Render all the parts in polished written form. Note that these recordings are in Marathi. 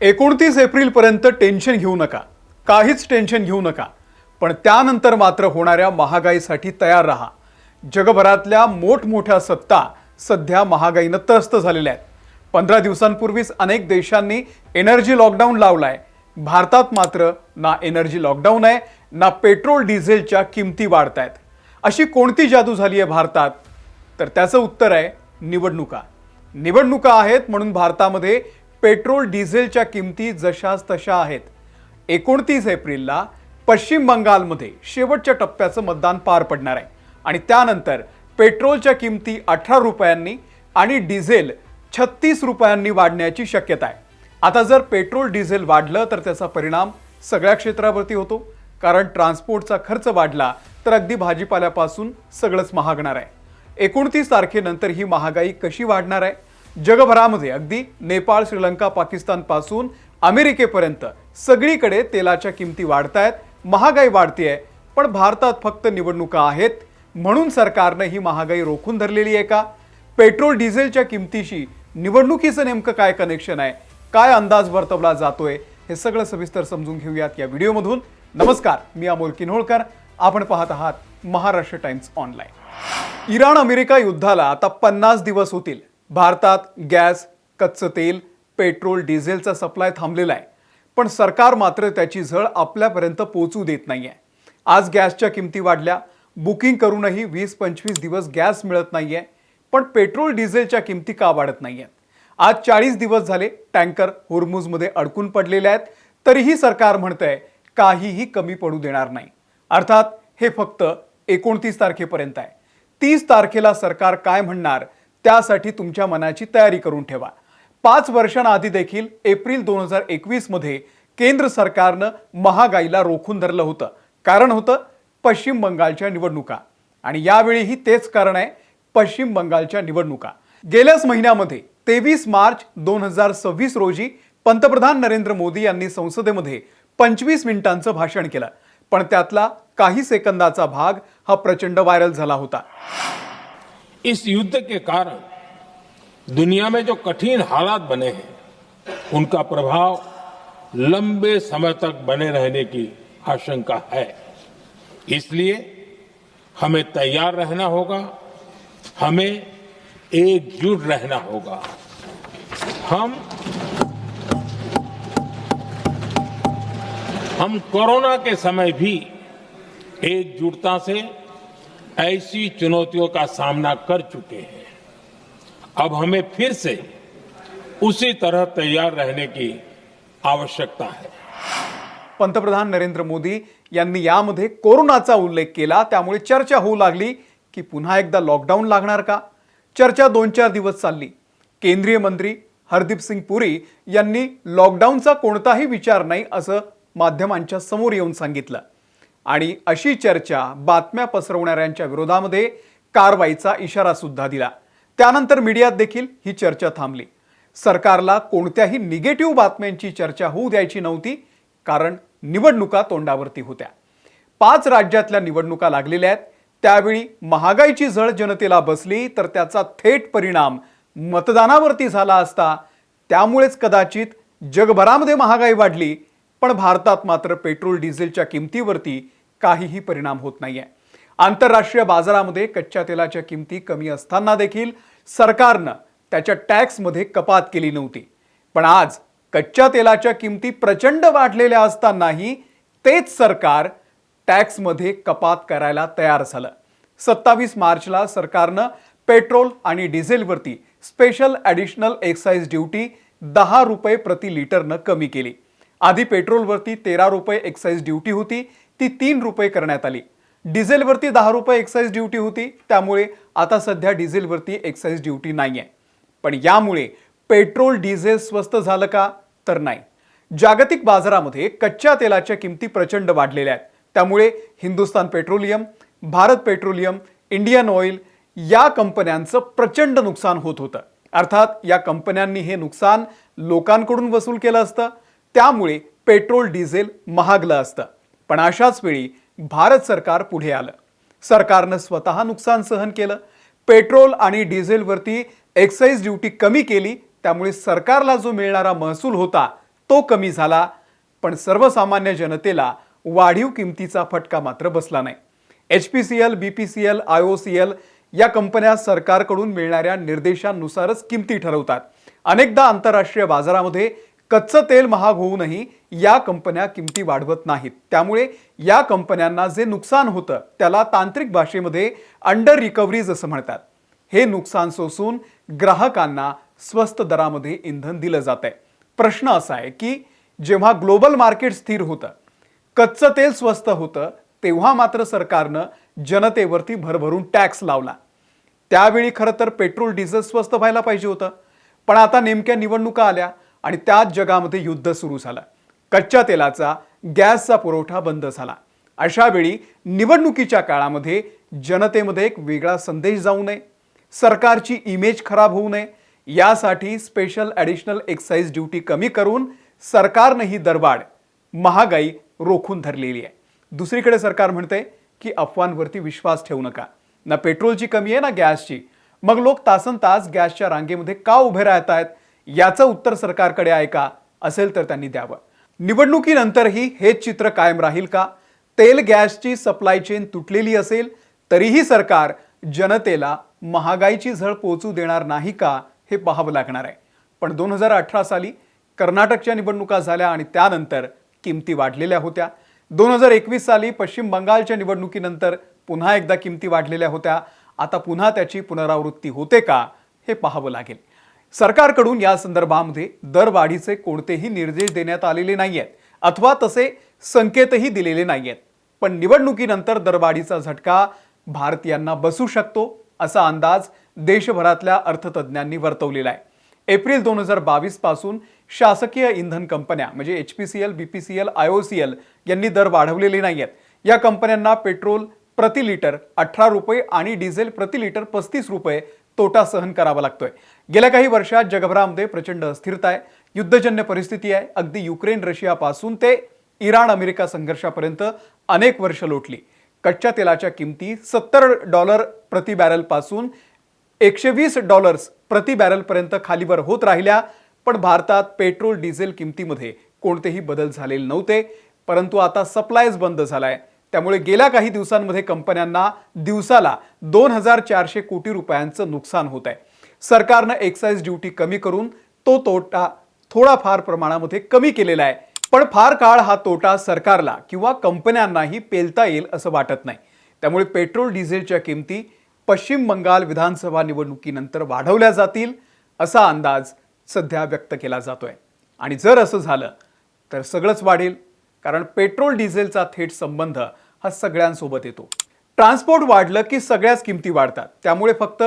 29 एप्रिलपर्यंत टेन्शन घेऊ नका, काहीच टेन्शन घेऊ नका. पण त्यानंतर मात्र होणाऱ्या महागाईसाठी तयार राहा. जगभरातल्या मोठमोठ्या सत्ता सध्या महागाईनं त्रस्त झालेल्या आहेत. 15 दिवसांपूर्वीच अनेक देशांनी एनर्जी लॉकडाऊन लावलाय. भारतात मात्र ना एनर्जी लॉकडाऊन आहे, ना पेट्रोल डिझेलच्या किमती वाढतायत. अशी कोणती जादू झाली आहे भारतात? तर त्याचं उत्तर आहे निवडणुका. निवडणुका आहेत म्हणून भारतामध्ये पेट्रोल डिझेलच्या किमती जशाच तशा आहेत. 29 एप्रिलला पश्चिम बंगालमध्ये शेवटच्या टप्प्याचं मतदान पार पडणार आहे आणि त्यानंतर पेट्रोलच्या किमती 18 रुपयांनी आणि डिझेल 36 रुपयांनी वाढण्याची शक्यता आहे. आता जर पेट्रोल डिझेल वाढलं तर त्याचा परिणाम सगळ्या क्षेत्रावरती होतो, कारण ट्रान्सपोर्टचा खर्च वाढला तर अगदी भाजीपाल्यापासून सगळंच महागणार आहे. 29 तारखेनंतर ही महागाई कशी वाढणार आहे? जगभरामध्ये अगदी नेपाळ, श्रीलंका, पाकिस्तान पासून अमेरिकेपर्यंत सगळीकडे तेलाच्या किमती वाढतायत, महागाई वाढतेय. पण भारतात फक्त निवडणुका आहेत म्हणून सरकारनं ही महागाई रोखून धरलेली आहे का? पेट्रोल डिझेलच्या किमतीशी निवडणुकीचं नेमकं काय कनेक्शन आहे, काय अंदाज वर्तवला जातोय, हे सगळं सविस्तर समजून घेऊयात या व्हिडिओमधून. नमस्कार, मी अमोल किन्होळकर. आपण पाहत आहात Maharashtra times online. Iran America युद्धाला आता 50 दिवस होतील. भारतात गॅस, कच्चं तेल, पेट्रोल, डिझेलचा सप्लाय थांबलेला आहे, पण सरकार मात्र त्याची झळ आपल्यापर्यंत पोहोचू देत नाहीये. आज गॅसच्या किमती वाढल्या, बुकिंग करूनही 20-25 दिवस गॅस मिळत नाहीये. पण पेट्रोल डिझेलच्या किमती का वाढत नाहीयेत? आज 40 दिवस झाले टँकर होर्मुझमध्ये अडकून पडलेले आहेत, तरीही सरकार म्हणतंय काहीही कमी पडू देणार नाही. अर्थात हे फक्त 29 तारखेपर्यंत आहे. 30 तारखेला सरकार काय म्हणणार त्यासाठी तुमच्या मनाची तयारी करून ठेवा. 5 वर्षांआधी देखील एप्रिल 2021 मध्ये केंद्र सरकारनं महागाईला रोखून धरलं होतं. कारण होतं पश्चिम बंगालच्या निवडणुका, आणि यावेळीही तेच कारण आहे, पश्चिम बंगालच्या निवडणुका. गेल्याच महिन्यामध्ये 23 मार्च 2026 रोजी पंतप्रधान नरेंद्र मोदी यांनी संसदेमध्ये 25 मिनिटांचं भाषण केलं, पण त्यातला काही सेकंदाचा भाग हा प्रचंड व्हायरल झाला होता. इस युद्ध के कारण दुनिया में जो कठिन हालात बने हैं, उनका प्रभाव लंबे समय तक बने रहने की आशंका है. इसलिए हमें तैयार रहना होगा, हमें एकजुट रहना होगा. हम कोरोना के समय भी एकजुटता से ऐसी चुनौतियों का सामना कर चुके हैं. अब हमें फिर से उसी तरह तैयार रहने की आवश्यकता है. पंतप्रधान नरेंद्र मोदी यांनी यामध्ये कोरोनाचा उल्लेख केला, त्यामुळे चर्चा होऊ लागली की पुन्हा एकदा लॉकडाऊन लागणार का? चर्चा 2-4 दिवस चालली. केंद्रीय मंत्री हरदीप सिंग पुरी यांनी लॉकडाऊनचा कोणताही विचार नाही असं माध्यमांच्या समोर येऊन सांगितलं, आणि अशी चर्चा बातम्या पसरवणाऱ्यांच्या विरोधामध्ये कारवाईचा इशारा सुद्धा दिला. त्यानंतर मीडियात देखील ही चर्चा थांबली. सरकारला कोणत्याही निगेटिव्ह बातम्यांची चर्चा होऊ द्यायची नव्हती, कारण निवडणुका तोंडावरती होत्या. 5 राज्यातल्या निवडणुका लागलेल्या आहेत. त्यावेळी महागाईची झळ जनतेला बसली तर त्याचा थेट परिणाम मतदानावरती झाला असता. त्यामुळेच कदाचित जगभरामध्ये महागाई वाढली, पण भारतात मात्र पेट्रोल डिझेलच्या किमतीवरती काहीही परिणाम होत नाहीये. आंतरराष्ट्रीय बाजारामध्ये कच्च्या तेलाच्या किमती कमी असताना देखील सरकारनं त्याच्या टॅक्समध्ये कपात केली नव्हती. पण आज कच्च्या तेलाच्या किमती प्रचंड वाढलेल्या असतानाही तेच सरकार टॅक्समध्ये कपात करायला तयार झालं. 27 मार्चला सरकारनं पेट्रोल आणि डिझेलवरती स्पेशल ॲडिशनल एक्साइज ड्युटी 10 रुपये प्रति लिटरनं कमी केली. आधी पेट्रोलवरती 13 रुपये एक्साइज ड्युटी होती, ती 3 रुपये करण्यात आली. डिझेलवरती 10 रुपये एक्साइज ड्युटी होती, त्यामुळे आता सध्या डिझेलवरती एक्साइज ड्युटी नाही आहे. पण यामुळे पेट्रोल डिझेल स्वस्त झालं का? तर नाही. जागतिक बाजारामध्ये कच्च्या तेलाच्या किमती प्रचंड वाढलेल्या आहेत. त्यामुळे Hindustan petroleum, Bharat petroleum, Indian oil या कंपन्यांचं प्रचंड नुकसान होत होतं. अर्थात या कंपन्यांनी हे नुकसान लोकांकडून वसूल केलं असतं, त्यामुळे पेट्रोल डिझेल महागलं असतं. पण अशाच वेळी भारत सरकार पुढे आलं. सरकारनं स्वतः नुकसान सहन केलं. पेट्रोल आणि डिझेलवरती एक्साइज ड्युटी कमी केली, त्यामुळे सरकारला जो मिळणारा महसूल होता तो कमी झाला, पण सर्वसामान्य जनतेला वाढीव किमतीचा फटका मात्र बसला नाही. HPCL, BPCL, IOCL या कंपन्या सरकारकडून मिळणाऱ्या निर्देशांनुसारच किमती ठरवतात. अनेकदा आंतरराष्ट्रीय बाजारामध्ये कच्चं तेल महाग होऊनही या कंपन्या किमती वाढवत नाहीत. त्यामुळे या कंपन्यांना जे नुकसान होतं त्याला तांत्रिक भाषेमध्ये अंडर रिकव्हरीज असं म्हणतात. हे नुकसान सोसून ग्राहकांना स्वस्त दरामध्ये इंधन दिलं जातंय. प्रश्न असा आहे की जेव्हा ग्लोबल मार्केट स्थिर होतं, कच्चं तेल स्वस्त होतं, तेव्हा मात्र सरकारनं जनतेवरती भरभरून टॅक्स लावला. त्यावेळी खरं तर पेट्रोल डिझेल स्वस्त व्हायला पाहिजे होतं, पण आता नेमक्या निवडणुका आल्या आणि त्याच जगामध्ये युद्ध सुरू झालं. कच्च्या तेलाचा, गॅसचा पुरवठा बंद झाला. अशा वेळी निवडणुकीच्या काळामध्ये जनतेमध्ये एक वेगळा संदेश जाऊ नये, सरकारची इमेज खराब होऊ नये, यासाठी स्पेशल ॲडिशनल एक्साईज ड्युटी कमी करून सरकारनं ही दरवाढ, महागाई रोखून धरलेली आहे. दुसरीकडे सरकार म्हणते की अफवांवरती विश्वास ठेवू नका. ना पेट्रोलची कमी आहे ना गॅसची. मग लोक तासनतास गॅसच्या रांगेमध्ये का उभे राहत आहेत याचं उत्तर सरकारकडे आहे का? असेल तर त्यांनी द्यावं. निवडणुकीनंतरही हेच चित्र कायम राहील का? तेल गॅसची सप्लाय चेन तुटलेली असेल तरीही सरकार जनतेला महागाईची झळ पोचू देणार नाही का, हे पाहावं लागणार आहे. पण 2018 साली कर्नाटकच्या निवडणुका झाल्या आणि त्यानंतर किमती वाढलेल्या होत्या. 2021 साली पश्चिम बंगालच्या निवडणुकीनंतर पुन्हा एकदा किमती वाढलेल्या होत्या. आता पुन्हा त्याची पुनरावृत्ती होते का, हे पाहावं लागेल. सरकारकडून या संदर्भामध्ये दरवाढीचे कोणतेही निर्देश देण्यात आलेले नाहीयेत अथवा तसे संकेतही दिलेले नाहीयेत. पण निवडणुकीनंतर दरवाढीचा झटका भारतीयांना बसू शकतो असा अंदाज देशभरातल्या अर्थतज्ञांनी वर्तवलेला आहे. एप्रिल 2022 पासून शासकीय इंधन कंपन्या म्हणजे HPCL, BPCL, IOCL यांनी दर वाढवलेले नाहीयेत. या कंपन्यांना पेट्रोल प्रति लिटर 18 रुपये आणि डिझेल प्रति लिटर 35 रुपये तोटा सहन करावा लागतोय. गेल्या काही वर्षात जगभरामध्ये प्रचंड अस्थिरता आहे, युद्धजन्य परिस्थिती आहे. अगदी युक्रेन रशियापासून ते इराण अमेरिका संघर्षापर्यंत अनेक वर्ष लोटली. कच्च्या तेलाच्या किमती $70 प्रति बॅरल पासून $120 प्रति बॅरल पर्यंत खालीवर होत राहिल्या. पण भारतात पेट्रोल डिझेल किमतीमध्ये कोणतेही बदल झालेले नव्हते. परंतु आता सप्लायच बंद झालाय. त्यामुळे गेल्या काही दिवसांमध्ये कंपन्यांना दिवसाला 2400 कोटी रुपयांचं नुकसान होत आहे. सरकारनं एक्साईज ड्युटी कमी करून तो तोटा थोडाफार प्रमाणामध्ये कमी केलेला आहे. पण फार काळ हा तोटा सरकारला किंवा कंपन्यांनाही पेलता येईल असं वाटत नाही. त्यामुळे पेट्रोल डिझेलच्या किमती पश्चिम बंगाल विधानसभा निवडणुकीनंतर वाढवल्या जातील असा अंदाज सध्या व्यक्त केला जातोय. आणि जर असं झालं तर सगळंच वाढेल, कारण पेट्रोल डिझेलचा थेट संबंध हा सगळ्यांसोबत येतो. ट्रान्सपोर्ट वाढलं की सगळ्याच किमती वाढतात. त्यामुळे फक्त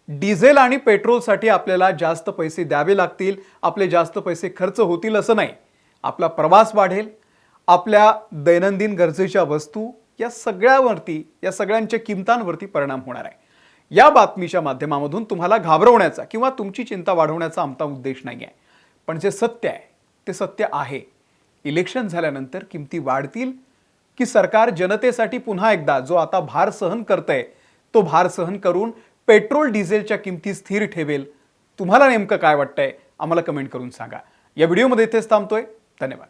डिझेल आणि पेट्रोलसाठी आपल्याला जास्त पैसे द्यावे लागतील, आपले जास्त पैसे खर्च होतील असं नाही. आपला प्रवास वाढेल, आपल्या दैनंदिन गरजेच्या वस्तू या सगळ्यावरती, या सगळ्यांच्या किमतांवरती परिणाम होणार आहे. या बातमीच्या माध्यमामधून तुम्हाला घाबरवण्याचा किंवा तुमची चिंता वाढवण्याचा आमचा उद्देश नाही आहे. पण जे सत्य आहे ते सत्य आहे. इलेक्शन झाल्यानंतर किमती वाढतील की सरकार जनतेसाठी पुन्हा एकदा जो आता भार सहन करतंय तो भार सहन करून पेट्रोल डिझेलच्या किमती स्थिर ठेवेल? तुम्हाला नेमकं काय वाटतंय आम्हाला कमेंट करून सांगा. या व्हिडिओमध्ये इथेच थांबतोय. धन्यवाद.